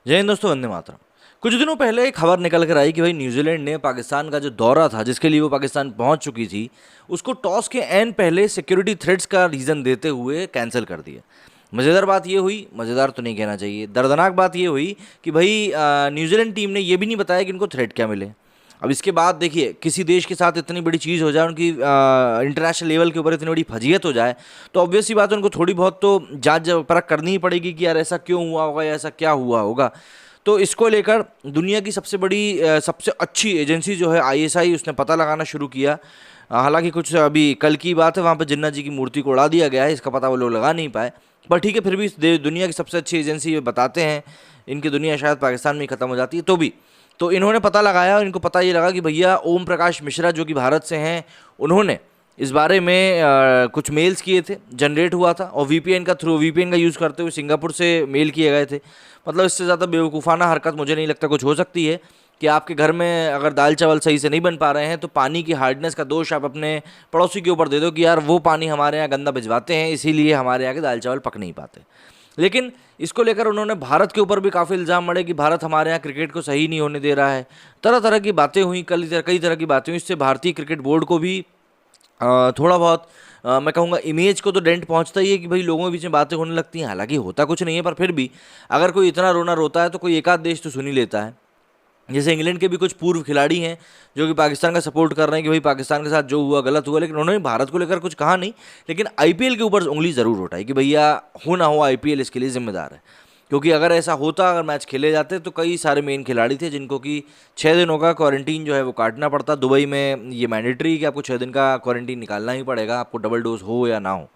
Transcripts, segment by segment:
जय हिंद दोस्तों, वंदे मातरम। कुछ दिनों पहले एक खबर निकल कर आई कि भाई न्यूजीलैंड ने पाकिस्तान का जो दौरा था जिसके लिए वो पाकिस्तान पहुंच चुकी थी, उसको टॉस के एंड पहले सिक्योरिटी थ्रेट्स का रीज़न देते हुए कैंसिल कर दिया। मज़ेदार बात ये हुई, मज़ेदार तो नहीं कहना चाहिए, दर्दनाक बात ये हुई कि भाई न्यूजीलैंड टीम ने ये भी नहीं बताया कि उनको थ्रेट क्या मिले। अब इसके बाद देखिए, किसी देश के साथ इतनी बड़ी चीज़ हो जाए, उनकी इंटरनेशनल लेवल के ऊपर इतनी बड़ी फजीहत हो जाए, तो ऑब्वियस सी बात है उनको थोड़ी बहुत तो जांच परख करनी ही पड़ेगी कि यार ऐसा क्यों हुआ होगा या ऐसा क्या हुआ होगा। तो इसको लेकर दुनिया की सबसे बड़ी सबसे अच्छी एजेंसी जो है आईएसआई, उसने पता लगाना शुरू किया। हालांकि कुछ अभी कल की बात है, वहाँ पर जिन्ना जी की मूर्ति को उड़ा दिया गया है, इसका पता वो लोग लगा नहीं पाए। पर ठीक है, फिर भी दुनिया की सबसे अच्छी एजेंसी ये बताते हैं, इनकी दुनिया शायद पाकिस्तान में ही ख़त्म हो जाती है। तो इन्होंने पता लगाया और इनको पता ये लगा कि भैया ओम प्रकाश मिश्रा जो कि भारत से हैं, उन्होंने इस बारे में कुछ मेल्स किए थे, जनरेट हुआ था, और वीपीएन का यूज़ करते हुए सिंगापुर से मेल किए गए थे। मतलब इससे ज़्यादा बेवकूफ़ाना हरकत मुझे नहीं लगता कुछ हो सकती है कि आपके घर में अगर दाल चावल सही से नहीं बन पा रहे हैं तो पानी की हार्डनेस का दोष आप अपने पड़ोसी के ऊपर दे दो कि यार वो पानी हमारे यहाँ गंदा भिजवाते हैं, इसीलिए हमारे यहाँ के दाल चावल पक नहीं पाते। लेकिन इसको लेकर उन्होंने भारत के ऊपर भी काफ़ी इल्ज़ाम मढ़े कि भारत हमारे यहाँ क्रिकेट को सही नहीं होने दे रहा है। तरह तरह की बातें हुई, कई तरह की बातें हुई। इससे भारतीय क्रिकेट बोर्ड को भी थोड़ा बहुत मैं कहूँगा इमेज को तो डेंट पहुंचता ही है कि भाई लोगों के बीच में बातें होने लगती हैं। हालांकि होता कुछ नहीं है, पर फिर भी अगर कोई इतना रोना रोता है तो कोई एक आध देश तो सुन ही लेता है। जैसे इंग्लैंड के भी कुछ पूर्व खिलाड़ी हैं जो कि पाकिस्तान का सपोर्ट कर रहे हैं कि भाई पाकिस्तान के साथ जो हुआ गलत हुआ, लेकिन उन्होंने भारत को लेकर कुछ कहा नहीं, लेकिन आईपीएल के ऊपर उंगली ज़रूर उठाई कि भैया हो ना हो आईपीएल इसके लिए जिम्मेदार है। क्योंकि अगर ऐसा होता, अगर मैच खेले जाते तो कई सारे मेन खिलाड़ी थे जिनको कि 6 दिनों का क्वारंटीन जो है वो काटना पड़ता। दुबई में ये मैंडेटरी है कि आपको 6 दिन का क्वारंटीन निकालना ही पड़ेगा, आपको डबल डोज हो या ना हो।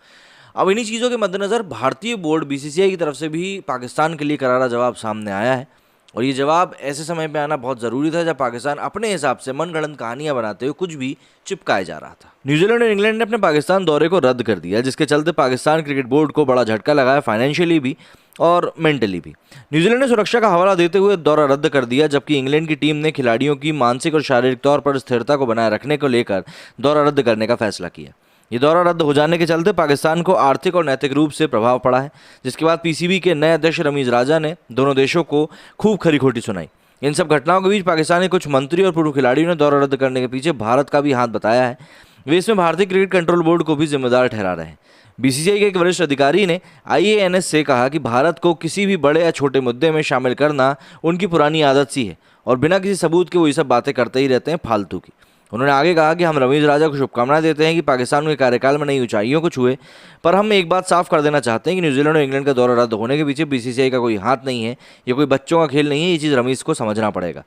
अब इन्हीं चीज़ों के मद्देनज़र भारतीय बोर्ड बीसीसीआई की तरफ से भी पाकिस्तान के लिए करारा जवाब सामने आया है, और ये जवाब ऐसे समय पे आना बहुत ज़रूरी था जब पाकिस्तान अपने हिसाब से मनगढ़ंत कहानियां बनाते हुए कुछ भी चिपकाए जा रहा था। न्यूजीलैंड और इंग्लैंड ने अपने पाकिस्तान दौरे को रद्द कर दिया, जिसके चलते पाकिस्तान क्रिकेट बोर्ड को बड़ा झटका लगाया, फाइनेंशियली भी और मेंटली भी। न्यूजीलैंड ने सुरक्षा का हवाला देते हुए दौरा रद्द कर दिया, जबकि इंग्लैंड की टीम ने खिलाड़ियों की मानसिक और शारीरिक तौर पर स्थिरता को बनाए रखने को लेकर दौरा रद्द करने का फैसला किया। ये दौरा रद्द हो जाने के चलते पाकिस्तान को आर्थिक और नैतिक रूप से प्रभाव पड़ा है, जिसके बाद पीसीबी के नए अध्यक्ष रमीज राजा ने दोनों देशों को खूब खरी खोटी सुनाई। इन सब घटनाओं के बीच पाकिस्तानी कुछ मंत्री और पूर्व खिलाड़ियों ने दौरा रद्द करने के पीछे भारत का भी हाथ बताया है। वे इसमें भारतीय क्रिकेट कंट्रोल बोर्ड को भी जिम्मेदार ठहरा रहे हैं। बीसीसीआई के एक वरिष्ठ अधिकारी ने आईएएनएस से कहा कि भारत को किसी भी बड़े या छोटे मुद्दे में शामिल करना उनकी पुरानी आदत सी है और बिना किसी सबूत के वो ये सब बातें करते ही रहते हैं, फालतू की। उन्होंने आगे कहा कि हम रमीज राजा को शुभकामनाएं देते हैं कि पाकिस्तान के कार्यकाल में नई ऊंचाइयों को छुए, पर हम एक बात साफ कर देना चाहते हैं कि न्यूजीलैंड और इंग्लैंड का दौरा रद्द होने के पीछे बीसीसीआई का कोई हाथ नहीं है। ये कोई बच्चों का खेल नहीं है, ये चीज़ रमीज को समझना पड़ेगा।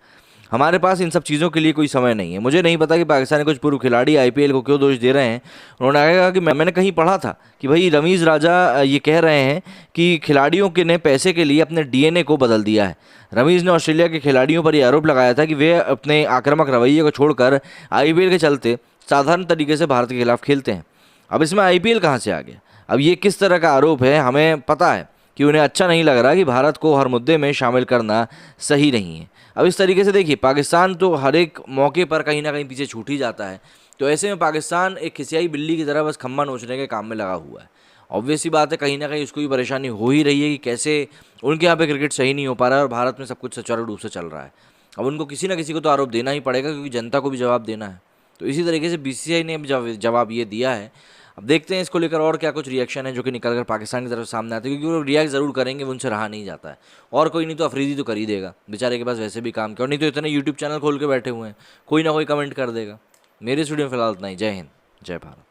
हमारे पास इन सब चीज़ों के लिए कोई समय नहीं है। मुझे नहीं पता कि पाकिस्तानी कुछ पूर्व खिलाड़ी आईपीएल को क्यों दोष दे रहे हैं। उन्होंने आगे कहा कि मैंने कहीं पढ़ा था कि भाई रमीज राजा ये कह रहे हैं कि खिलाड़ियों के ने पैसे के लिए अपने डीएनए को बदल दिया है। रमीज ने ऑस्ट्रेलिया के खिलाड़ियों पर यह आरोप लगाया था कि वे अपने आक्रामक रवैये को छोड़कर आईपीएल के चलते साधारण तरीके से भारत के खिलाफ खेलते हैं। अब इसमें आईपीएल कहाँ से आ गया? अब ये किस तरह का आरोप है? हमें पता है कि उन्हें अच्छा नहीं लग रहा कि भारत को हर मुद्दे में शामिल करना सही नहीं है। अब इस तरीके से देखिए, पाकिस्तान तो हर एक मौके पर कहीं ना कहीं पीछे छूट ही जाता है। तो ऐसे में पाकिस्तान एक खिसियाई बिल्ली की तरह बस खम्मा नोचने के काम में लगा हुआ है। ऑब्वियस सी बात है, कहीं ना कहीं उसको भी परेशानी हो ही रही है कि कैसे उनके यहाँ पे क्रिकेट सही नहीं हो पा रहा है और भारत में सब कुछ सुचारू रूप से चल रहा है। अब उनको किसी ना किसी को तो आरोप देना ही पड़ेगा, क्योंकि जनता को भी जवाब देना है। तो इसी तरीके से बीसीसीआई ने जवाब ये दिया है। अब देखते हैं इसको लेकर और क्या कुछ रिएक्शन है जो कि निकल कर पाकिस्तान की तरफ सामने आते हैं, क्योंकि वो रिएक्ट ज़रूर करेंगे, वो उनसे रहा नहीं जाता है। और कोई नहीं तो अफरीदी तो कर ही देगा, बेचारे के पास वैसे भी काम क्यों नहीं, तो इतने यूट्यूब चैनल खोल के बैठे हुए हैं, कोई ना कोई कमेंट कर देगा। मेरे स्टूडियो में फिलहाल इतना ही। जय हिंद, जय भारत।